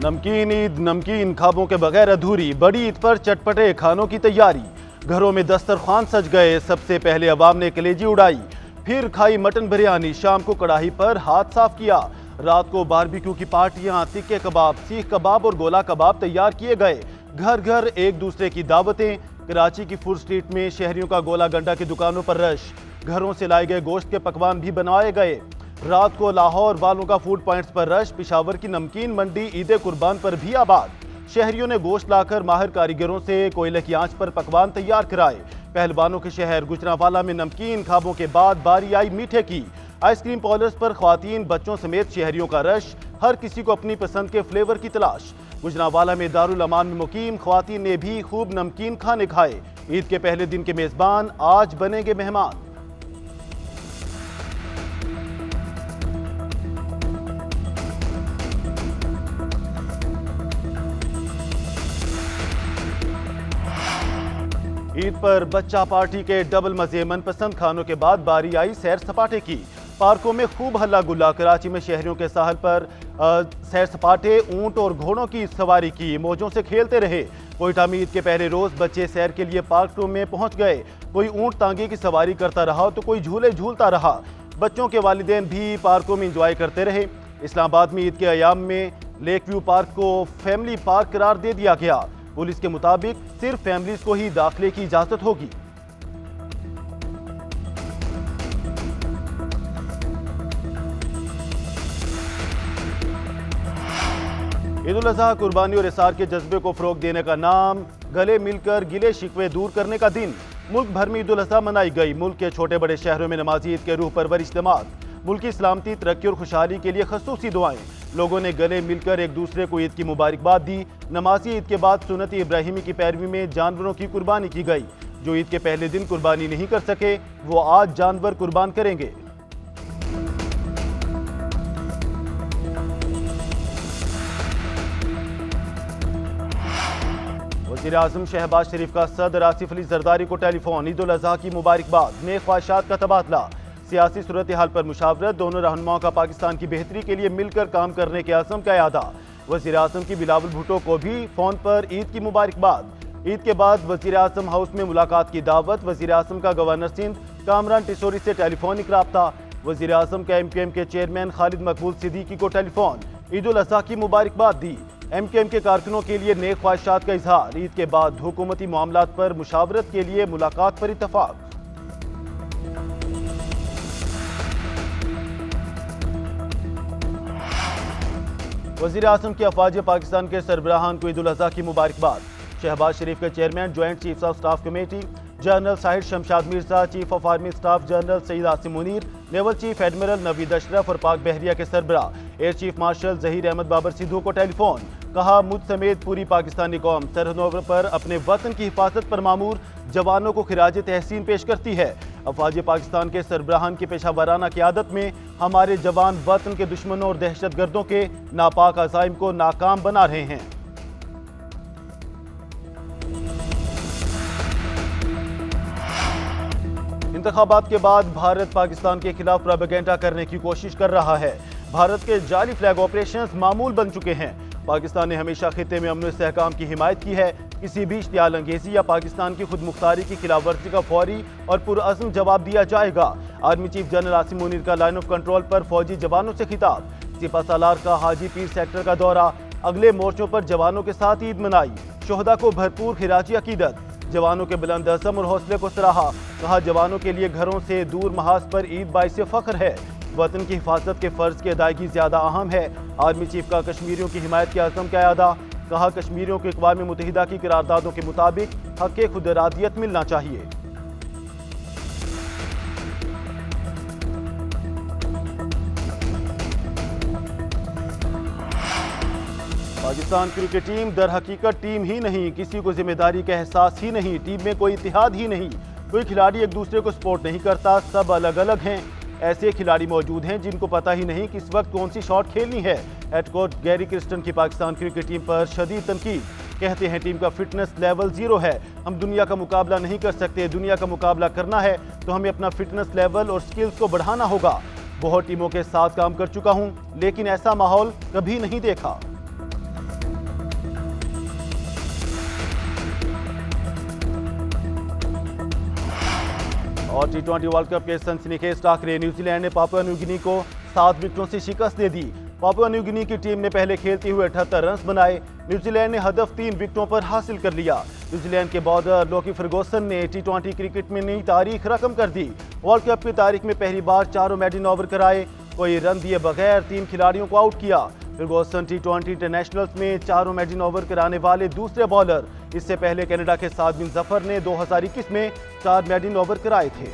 नमकीन ईद नमकीन ख्वाबों के बगैर अधूरी। बड़ी ईद पर चटपटे खानों की तैयारी। घरों में दस्तरखान सज गए। सबसे पहले अवाम ने कलेजी उड़ाई, फिर खाई मटन बिरयानी। शाम को कड़ाही पर हाथ साफ किया। रात को बारबेक्यू की पार्टियां, तिक्के कबाब, सीख कबाब और गोला कबाब तैयार किए गए। घर घर एक दूसरे की दावतें। कराची की फूड स्ट्रीट में शहरियों का गोला गंडा की दुकानों पर रश। घरों से लाए गए गोश्त के पकवान भी बनवाए गए। रात को लाहौर वालों का फूड पॉइंट्स पर रश। पिशावर की नमकीन मंडी ईद कुर्बान पर भी आबाद। शहरियों ने गोश्त लाकर माहिर कारीगरों से कोयले की आंच पर पकवान तैयार कराए। पहलवानों के शहर गुजरांवाला में नमकीन ख्वाबों के बाद बारी आई मीठे की। आइसक्रीम पार्लर्स पर ख्वातीन बच्चों समेत शहरियों का रश। हर किसी को अपनी पसंद के फ्लेवर की तलाश। गुजरांवाला में दारुल अमान में मुकीम ख्वातीन ने भी खूब नमकीन खाने खाए। ईद के पहले दिन के मेजबान आज बनेंगे मेहमान। ईद पर बच्चा पार्टी के डबल मजे। मनपसंद खानों के बाद बारी आई सैर सपाटे की। पार्कों में खूब हल्ला गुल्ला। कराची में शहरियों के साहल पर सैर सपाटे, ऊंट और घोड़ों की सवारी की। मौजों से खेलते रहे। कोयटा में ईद के पहले रोज बच्चे सैर के लिए पार्कों में पहुंच गए। कोई ऊंट तांगे की सवारी करता रहा तो कोई झूले झूलता रहा। बच्चों के वालिदैन भी पार्कों में इंजॉय करते रहे। इस्लामाबाद में ईद के अयाम में लेक व्यू पार्क को फैमिली पार्क करार दे दिया गया। पुलिस के मुताबिक सिर्फ फैमिलीज को ही दाखिले की इजाजत होगी। ईद उल अजहा कुर्बानी और इसार के जज्बे को फरोग देने का नाम। गले मिलकर गिले शिकवे दूर करने का दिन। मुल्क भर में ईद उल अजहा मनाई गई। मुल्क के छोटे बड़े शहरों में नमाजी ईद के रूह परवर इज्तिमा। मुल्क की सलामती, तरक्की और खुशहाली के लिए खसूसी दुआएं। लोगों ने गले मिलकर एक दूसरे को ईद की मुबारकबाद दी। नमाजी ईद के बाद सुन्नत इब्राहिमी की पैरवी में जानवरों की कुर्बानी की गई। जो ईद के पहले दिन कुर्बानी नहीं कर सके वो आज जानवर कुर्बान करेंगे। वज़ीर आज़म शहबाज शरीफ का सदर आसिफ अली जरदारी को टेलीफोन। ईद उल अजहा की मुबारकबाद, नेक ख्वाहिशात का तबादला, सियासी सूरत हाल पर मुशावरत। दोनों रहनुमाओं का पाकिस्तान की बेहतरी के लिए मिलकर काम करने के आज़म का इरादा। वज़ीर आज़म की बिलावल भुट्टो को भी फ़ोन पर ईद की मुबारकबाद। ईद के बाद वज़ीर आज़म हाउस में मुलाकात की दावत। वज़ीर आज़म का गवर्नर सिंध कामरान टिसोरी से टेलीफोनिक राब्ता। वज़ीर आज़म का MQM के चेयरमैन खालिद मकबूल सिद्दीकी को टेलीफोन। ईद उल अजहा की मुबारकबाद दी। MQM के कारकुनों के लिए नेक ख्वाहिशात का इजहार। ईद के बाद हुकूमती मामलात पर मुशावरत के लिए मुलाकात पर इत्तफाक। वज़ीर आज़म की अफवाज पाकिस्तान के सरबराहान को ईद उल अजहा की मुबारकबाद। शहबाज शरीफ के chairman joint chief of staff committee general Sahir Shamshad Mirza, chief of army staff general Syed Asim Munir, naval chief admiral Naveed Ashraf और पाक बहरिया के सरबराह air chief marshal Zaheer Ahmed Babar Sidhu को टेलीफोन। कहा, मुझ समेत पूरी पाकिस्तानी कौम सरहदों पर अपने वतन की हिफाजत पर मामूर जवानों को खिराज तहसीन पेश करती है। अफवाज पाकिस्तान के सरबराहान की पेशा वाराना क़यादत में हमारे जवान वतन के दुश्मनों और दहशत गर्दों के नापाक अज़ाइम को नाकाम बना रहे हैं। इंतखाबात के बाद भारत पाकिस्तान के खिलाफ प्रोपेगेंडा करने की कोशिश कर रहा है। भारत के जाली फ्लैग ऑपरेशंस मामूल बन चुके हैं। पाकिस्तान ने हमेशा खिते में अमन इस्तेहकाम की हिमायत की है। किसी भी इश्तियाल अंगेजी या पाकिस्तान की खुद मुख्तारी की खिलाफ वर्जी का फौरी और पुरअज़्म जवाब दिया जाएगा। Army chief general Asim Munir का लाइन ऑफ कंट्रोल पर फौजी जवानों से खिताब। सिपा सालार का हाजी पीर सेक्टर का दौरा। अगले मोर्चों पर जवानों के साथ ईद मनाई। शोहदा को भरपूर खिराजी अकीदत। जवानों के बुलंद अज़म और हौसले को सराहा। कहा, जवानों के लिए घरों से दूर महाज पर ईद बाइसे फ़ख्र है। वतन की हिफाजत के फ़र्ज की अदायगी ज़्यादा अहम है। आर्मी चीफ का कश्मीरियों की हिमायत के आज़म का इरादा। कहा, कश्मीरियों को अक़वाम मुत्तहिदा की करारदादों के मुताबिक हक़ खुद इरादियत मिलना चाहिए। पाकिस्तान क्रिकेट टीम दर हकीकत टीम ही नहीं। किसी को जिम्मेदारी का एहसास ही नहीं। टीम में कोई इत्तेहाद ही नहीं। कोई खिलाड़ी एक दूसरे को सपोर्ट नहीं करता। सब अलग अलग हैं। ऐसे खिलाड़ी मौजूद हैं जिनको पता ही नहीं किस वक्त कौन सी शॉट खेलनी है। हेड कोच गैरी क्रिस्टन की पाकिस्तान क्रिकेट टीम पर शदीद तनकीद। कहते हैं, टीम का फिटनेस लेवल 0 है। हम दुनिया का मुकाबला नहीं कर सकते। दुनिया का मुकाबला करना है तो हमें अपना फिटनेस लेवल और स्किल्स को बढ़ाना होगा। बहुत टीमों के साथ काम कर चुका हूं, लेकिन ऐसा माहौल कभी नहीं देखा। और टी20 वर्ल्ड कप के सनसनीखेज टाकरे, न्यूजीलैंड ने पापुआ न्यू गिनी को 7 विकेटों से शिकस्त दे दी। पापुआ न्यू गिनी की टीम ने पहले खेलते हुए 78 रन बनाए। न्यूजीलैंड ने हदफ 3 विकेटों पर हासिल कर लिया। न्यूजीलैंड के बॉलर लोकी फर्गूसन ने टी20 क्रिकेट में नई तारीख रकम कर दी। वर्ल्ड कप की तारीख में पहली बार 4 मेडन ओवर कराए, कोई रन दिए बगैर 3 खिलाड़ियों को आउट किया। फर्गूसन टी20 इंटरनेशनल्स में 4 मेडन ओवर कराने वाले दूसरे बॉलर। इससे पहले कनाडा के साद बिन जफर ने 2021 में 4 मेडन ओवर कराए थे।